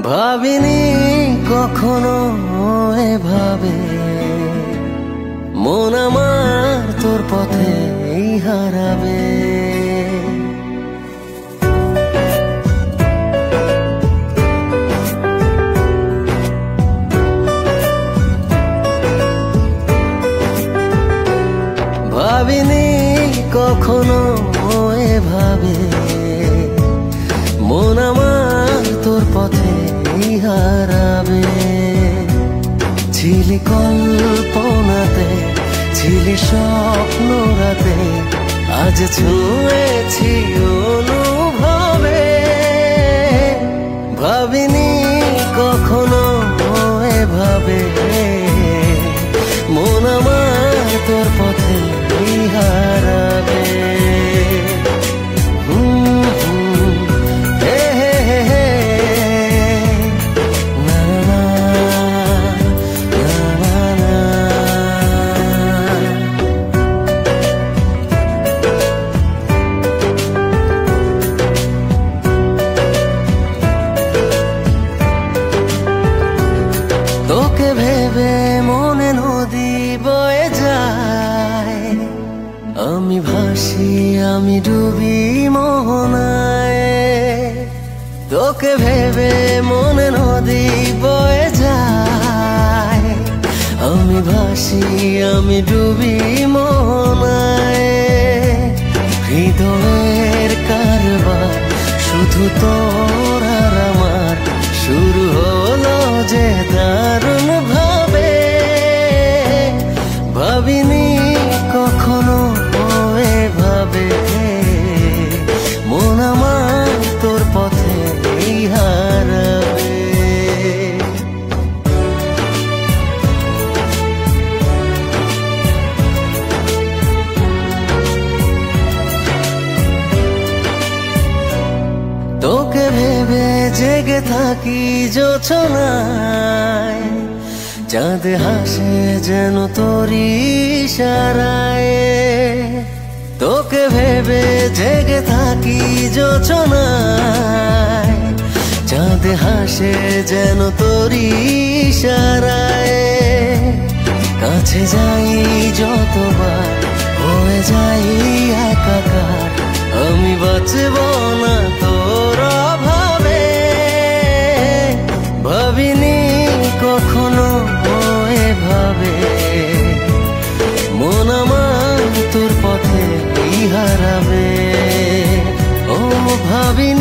ভাবিনি কখনো এভাবে মন আমার তোর পথে হারাবে। ভাবিনি কখনো এভাবে মন আমার তোর পথে হারাবে। ছিলি কল্পনাতে, ছিলি স্বপ্ন রাতে, আজ ছুঁয়েছি অনুভবে। ভাবিনি কখনো এভাবে মন আমার তোর পথে হারাবে। তোকে ভেবে মনে নদী বয়ে যায়, আমি ভাসি আমি ডুবি মোহনায়। তোকে ভেবে মনে নদী বয়ে যায়, আমি ভাসি আমি ডুবি মোহনায়। হৃদয়ের কারবার শুধু তোর আর আমার, শুরু হলো যে দারুণ ভাবে। ভাবিনি কখনো এভাবে মন আমার তোর পথে হারাবে। তোকে ভেবে জেগে থাকি জোছনায়, চাঁদ হাসে যেন তোরই ইশারায়। তোকে ভেবে জেগে থাকি জোছনায়, চাঁদ হাসে যেন তোরই ইশারায়। কাছে যাই যতবার হয়ে যাই একাকার, আমি বাঁচব না তোর অভাবে। ভাবিনি কখনো এভাবে মন আমার তোর পথে হারাবে। ও ভাবিনি